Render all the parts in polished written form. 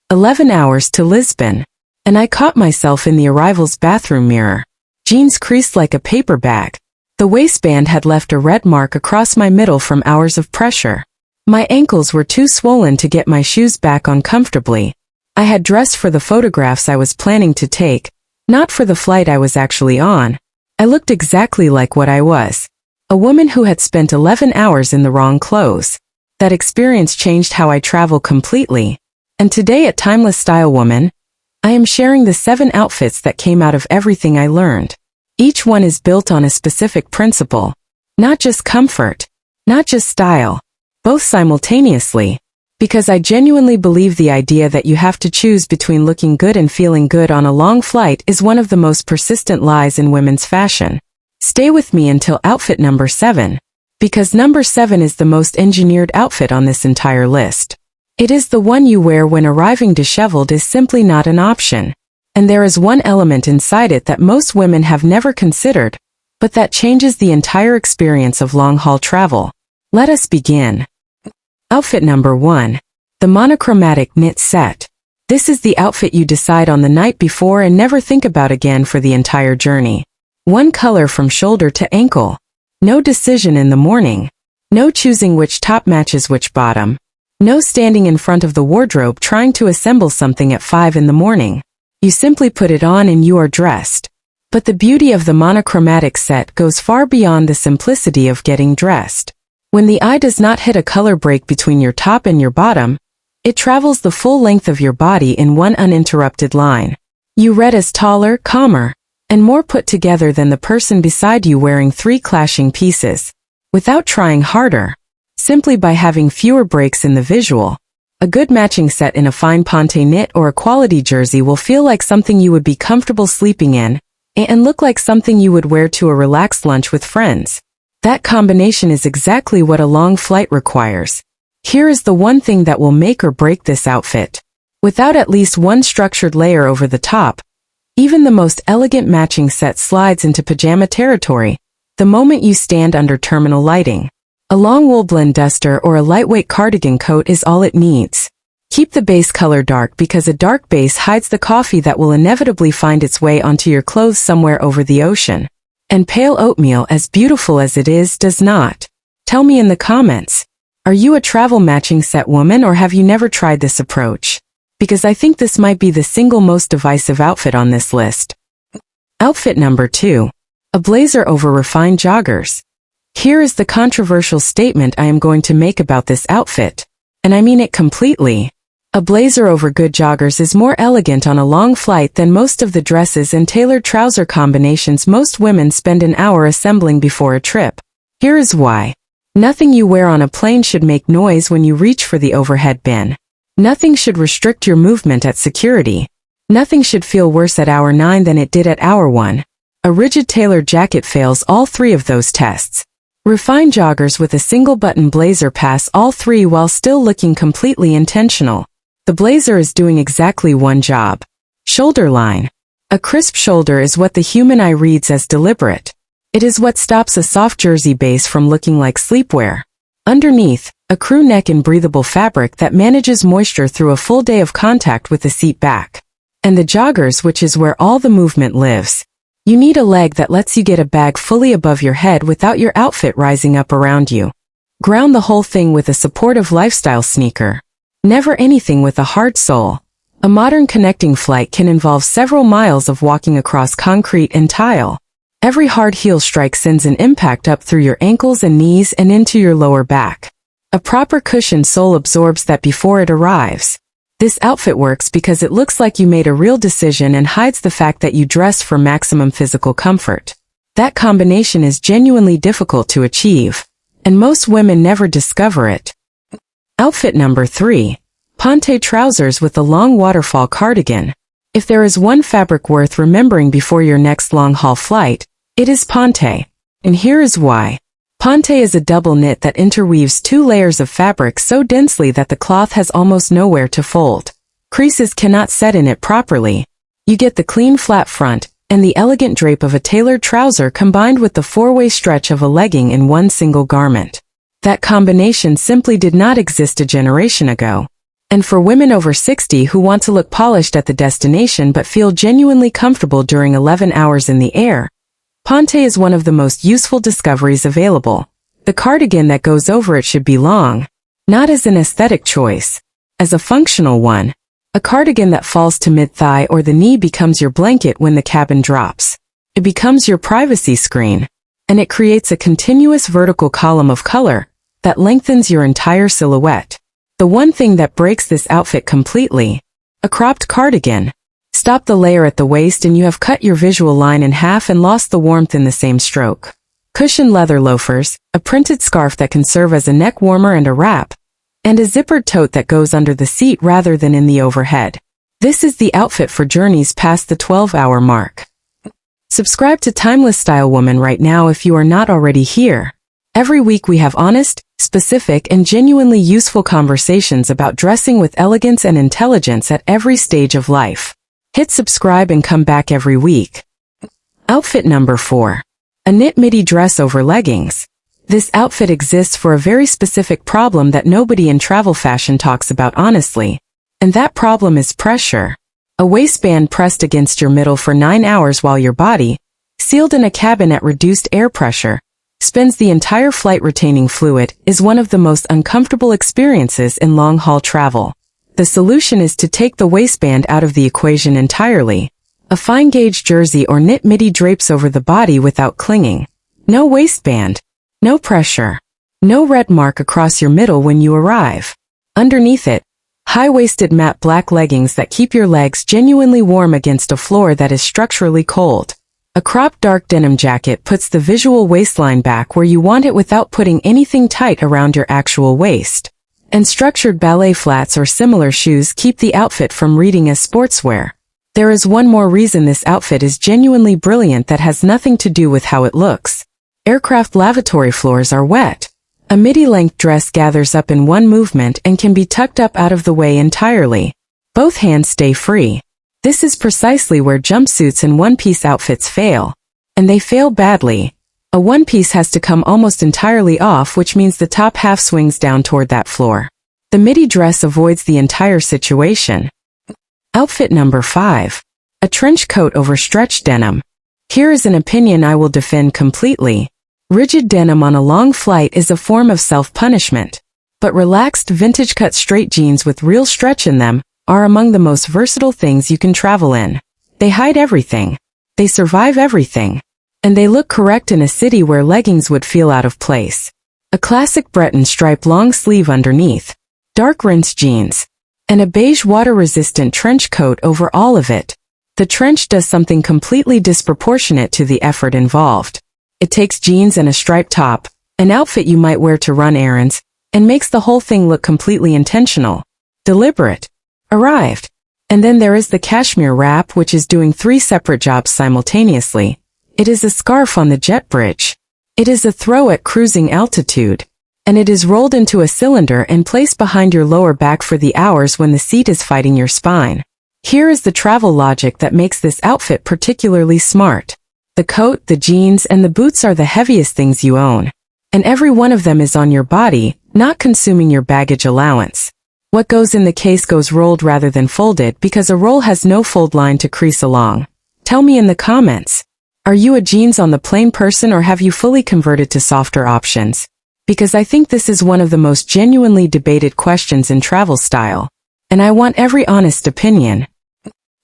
11 hours to Lisbon. And I caught myself in the arrival's bathroom mirror. Jeans creased like a paper bag. The waistband had left a red mark across my middle from hours of pressure. My ankles were too swollen to get my shoes back on comfortably. I had dressed for the photographs I was planning to take, not for the flight I was actually on. I looked exactly like what I was. A woman who had spent 11 hours in the wrong clothes. That experience changed how I travel completely. And today at Timeless Style Woman, I am sharing the 7 outfits that came out of everything I learned. Each one is built on a specific principle. Not just comfort, not just style, both simultaneously. Because I genuinely believe the idea that you have to choose between looking good and feeling good on a long flight is one of the most persistent lies in women's fashion. Stay with me until outfit number 7. Because number 7 is the most engineered outfit on this entire list. It is the one you wear when arriving disheveled is simply not an option. And there is one element inside it that most women have never considered, but that changes the entire experience of long-haul travel. Let us begin. Outfit number 1. The monochromatic knit set. This is the outfit you decide on the night before and never think about again for the entire journey. One color from shoulder to ankle. No decision in the morning. No choosing which top matches which bottom. No standing in front of the wardrobe trying to assemble something at 5 in the morning. You simply put it on and you are dressed. But the beauty of the monochromatic set goes far beyond the simplicity of getting dressed. When the eye does not hit a color break between your top and your bottom, it travels the full length of your body in one uninterrupted line. You read as taller, calmer, and more put together than the person beside you wearing 3 clashing pieces. Without trying harder. Simply by having fewer breaks in the visual. A good matching set in a fine ponte knit or a quality jersey will feel like something you would be comfortable sleeping in, and look like something you would wear to a relaxed lunch with friends. That combination is exactly what a long flight requires. Here is the one thing that will make or break this outfit. Without at least one structured layer over the top, even the most elegant matching set slides into pajama territory, the moment you stand under terminal lighting. A long wool blend duster or a lightweight cardigan coat is all it needs. Keep the base color dark because a dark base hides the coffee that will inevitably find its way onto your clothes somewhere over the ocean. And pale oatmeal, as beautiful as it is, does not. Tell me in the comments. Are you a travel matching set woman or have you never tried this approach? Because I think this might be the single most divisive outfit on this list. Outfit number 2. A blazer over refined joggers. Here is the controversial statement I am going to make about this outfit. And I mean it completely. A blazer over good joggers is more elegant on a long flight than most of the dresses and tailored trouser combinations most women spend an hour assembling before a trip. Here is why. Nothing you wear on a plane should make noise when you reach for the overhead bin. Nothing should restrict your movement at security. Nothing should feel worse at hour 9 than it did at hour 1. A rigid tailored jacket fails all 3 of those tests. Refined joggers with a single button blazer pass all 3 while still looking completely intentional. The blazer is doing exactly one job. Shoulder line. A crisp shoulder is what the human eye reads as deliberate. It is what stops a soft jersey base from looking like sleepwear. Underneath, a crew neck in breathable fabric that manages moisture through a full day of contact with the seat back. And the joggers, which is where all the movement lives. You need a leg that lets you get a bag fully above your head without your outfit rising up around you. Ground the whole thing with a supportive lifestyle sneaker. Never anything with a hard sole. A modern connecting flight can involve several miles of walking across concrete and tile. Every hard heel strike sends an impact up through your ankles and knees and into your lower back. A proper cushioned sole absorbs that before it arrives. This outfit works because it looks like you made a real decision and hides the fact that you dress for maximum physical comfort. That combination is genuinely difficult to achieve, and most women never discover it. Outfit number 3. Ponte trousers with a long waterfall cardigan. If there is one fabric worth remembering before your next long-haul flight, it is ponte. And here is why. Ponte is a double knit that interweaves 2 layers of fabric so densely that the cloth has almost nowhere to fold. Creases cannot set in it properly. You get the clean flat front, and the elegant drape of a tailored trouser combined with the 4-way stretch of a legging in one single garment. That combination simply did not exist a generation ago. And for women over 60 who want to look polished at the destination but feel genuinely comfortable during 11 hours in the air, ponte is one of the most useful discoveries available. The cardigan that goes over it should be long, not as an aesthetic choice, as a functional one. A cardigan that falls to mid-thigh or the knee becomes your blanket when the cabin drops. It becomes your privacy screen, and it creates a continuous vertical column of color that lengthens your entire silhouette. The one thing that breaks this outfit completely: a cropped cardigan. Stop the layer at the waist and you have cut your visual line in half and lost the warmth in the same stroke. Cushioned leather loafers, a printed scarf that can serve as a neck warmer and a wrap, and a zippered tote that goes under the seat rather than in the overhead. This is the outfit for journeys past the 12-hour mark. Subscribe to Timeless Style Woman right now if you are not already here. Every week we have honest, specific, and genuinely useful conversations about dressing with elegance and intelligence at every stage of life. Hit subscribe and come back every week. Outfit number 4. A knit midi dress over leggings. This outfit exists for a very specific problem that nobody in travel fashion talks about honestly. And that problem is pressure. A waistband pressed against your middle for 9 hours while your body, sealed in a cabin at reduced air pressure, spends the entire flight retaining fluid, is one of the most uncomfortable experiences in long-haul travel. The solution is to take the waistband out of the equation entirely. A fine-gauge jersey or knit midi drapes over the body without clinging. No waistband. No pressure. No red mark across your middle when you arrive. Underneath it, high-waisted matte black leggings that keep your legs genuinely warm against a floor that is structurally cold. A cropped dark denim jacket puts the visual waistline back where you want it without putting anything tight around your actual waist. And structured ballet flats or similar shoes keep the outfit from reading as sportswear. There is one more reason this outfit is genuinely brilliant that has nothing to do with how it looks. Aircraft lavatory floors are wet. A midi-length dress gathers up in one movement and can be tucked up out of the way entirely. Both hands stay free. This is precisely where jumpsuits and one-piece outfits fail. And they fail badly. A one-piece has to come almost entirely off, which means the top half swings down toward that floor. The midi dress avoids the entire situation. Outfit number 5. A trench coat over stretched denim. Here is an opinion I will defend completely. Rigid denim on a long flight is a form of self-punishment. But relaxed vintage-cut straight jeans with real stretch in them are among the most versatile things you can travel in. They hide everything. They survive everything. And they look correct in a city where leggings would feel out of place. A classic Breton stripe long sleeve underneath. Dark rinse jeans. And a beige water-resistant trench coat over all of it. The trench does something completely disproportionate to the effort involved. It takes jeans and a striped top, an outfit you might wear to run errands, and makes the whole thing look completely intentional. Deliberate. Arrived. And then there is the cashmere wrap, which is doing 3 separate jobs simultaneously. It is a scarf on the jet bridge. It is a throw at cruising altitude. And it is rolled into a cylinder and placed behind your lower back for the hours when the seat is fighting your spine. Here is the travel logic that makes this outfit particularly smart. The coat, the jeans, and the boots are the heaviest things you own. And every one of them is on your body, not consuming your baggage allowance. What goes in the case goes rolled rather than folded because a roll has no fold line to crease along. Tell me in the comments. Are you a jeans on the plane person or have you fully converted to softer options? Because I think this is one of the most genuinely debated questions in travel style. And I want every honest opinion.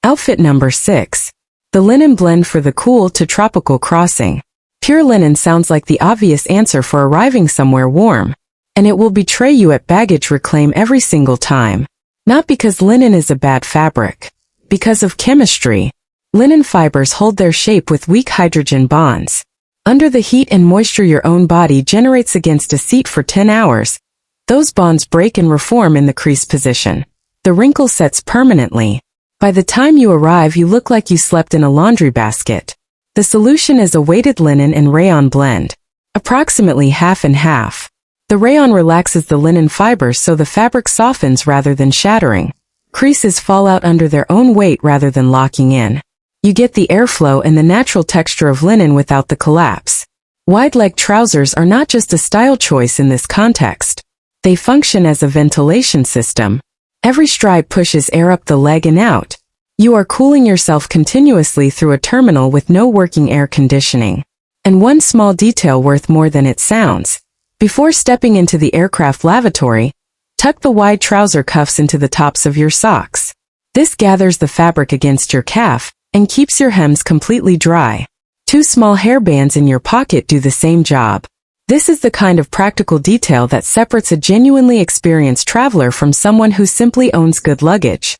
Outfit number 6. The linen blend for the cool to tropical crossing. Pure linen sounds like the obvious answer for arriving somewhere warm. And it will betray you at baggage reclaim every single time. Not because linen is a bad fabric. Because of chemistry. Linen fibers hold their shape with weak hydrogen bonds. Under the heat and moisture your own body generates against a seat for 10 hours, those bonds break and reform in the crease position. The wrinkle sets permanently. By the time you arrive you look like you slept in a laundry basket. The solution is a weighted linen and rayon blend. Approximately half and half. The rayon relaxes the linen fibers so the fabric softens rather than shattering. Creases fall out under their own weight rather than locking in. You get the airflow and the natural texture of linen without the collapse. Wide-leg trousers are not just a style choice in this context. They function as a ventilation system. Every stride pushes air up the leg and out. You are cooling yourself continuously through a terminal with no working air conditioning. And one small detail worth more than it sounds. Before stepping into the aircraft lavatory, tuck the wide trouser cuffs into the tops of your socks. This gathers the fabric against your calf and keeps your hems completely dry. 2 small hairbands in your pocket do the same job. This is the kind of practical detail that separates a genuinely experienced traveler from someone who simply owns good luggage.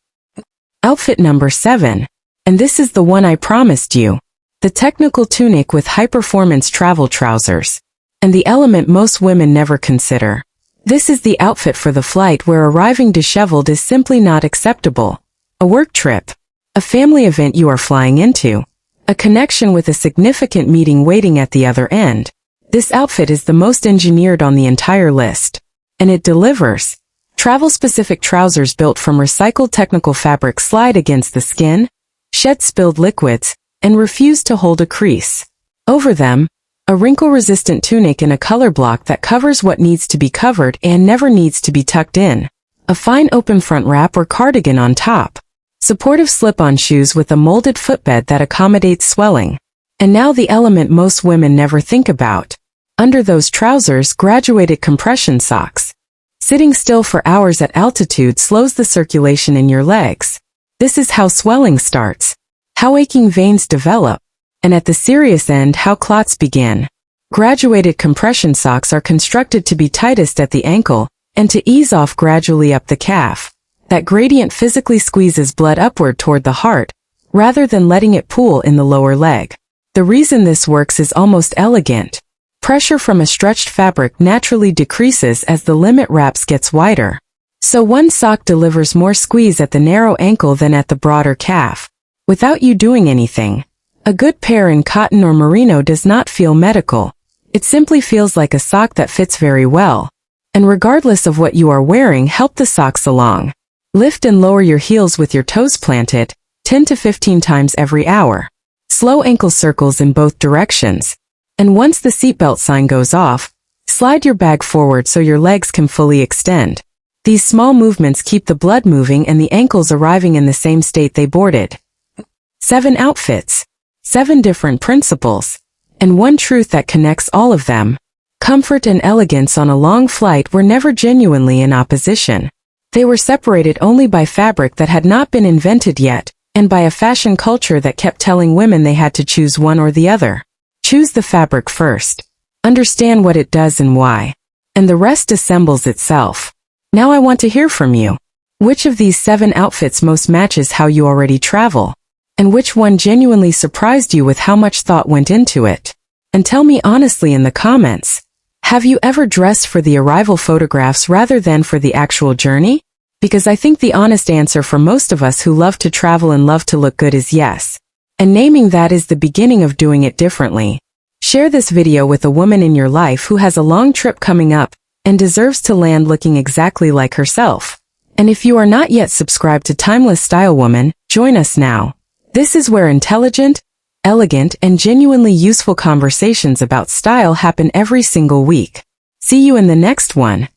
Outfit number 7. And this is the one I promised you. The technical tunic with high-performance travel trousers. And the element most women never consider. This is the outfit for the flight where arriving disheveled is simply not acceptable. A work trip. A family event you are flying into. A connection with a significant meeting waiting at the other end. This outfit is the most engineered on the entire list. And it delivers. Travel-specific trousers built from recycled technical fabric slide against the skin, shed spilled liquids, and refuse to hold a crease. Over them, a wrinkle-resistant tunic in a color block that covers what needs to be covered and never needs to be tucked in. A fine open front wrap or cardigan on top. Supportive slip-on shoes with a molded footbed that accommodates swelling. And now the element most women never think about. Under those trousers, graduated compression socks. Sitting still for hours at altitude slows the circulation in your legs. This is how swelling starts. How aching veins develop. And at the serious end, how clots begin. Graduated compression socks are constructed to be tightest at the ankle and to ease off gradually up the calf. That gradient physically squeezes blood upward toward the heart, rather than letting it pool in the lower leg. The reason this works is almost elegant. Pressure from a stretched fabric naturally decreases as the limit wraps gets wider. So one sock delivers more squeeze at the narrow ankle than at the broader calf, without you doing anything. A good pair in cotton or merino does not feel medical. It simply feels like a sock that fits very well. And regardless of what you are wearing, help the socks along. Lift and lower your heels with your toes planted, 10 to 15 times every hour. Slow ankle circles in both directions. And once the seatbelt sign goes off, slide your bag forward so your legs can fully extend. These small movements keep the blood moving and the ankles arriving in the same state they boarded. 7 outfits. 7 different principles. And one truth that connects all of them. Comfort and elegance on a long flight were never genuinely in opposition. They were separated only by fabric that had not been invented yet, and by a fashion culture that kept telling women they had to choose one or the other. Choose the fabric first. Understand what it does and why. And the rest assembles itself. Now I want to hear from you. Which of these 7 outfits most matches how you already travel? And which one genuinely surprised you with how much thought went into it? And tell me honestly in the comments. Have you ever dressed for the arrival photographs rather than for the actual journey? Because I think the honest answer for most of us who love to travel and love to look good is yes. And naming that is the beginning of doing it differently. Share this video with a woman in your life who has a long trip coming up and deserves to land looking exactly like herself. And if you are not yet subscribed to Timeless Style Woman, join us now. This is where intelligent, elegant, and genuinely useful conversations about style happen every single week. See you in the next one.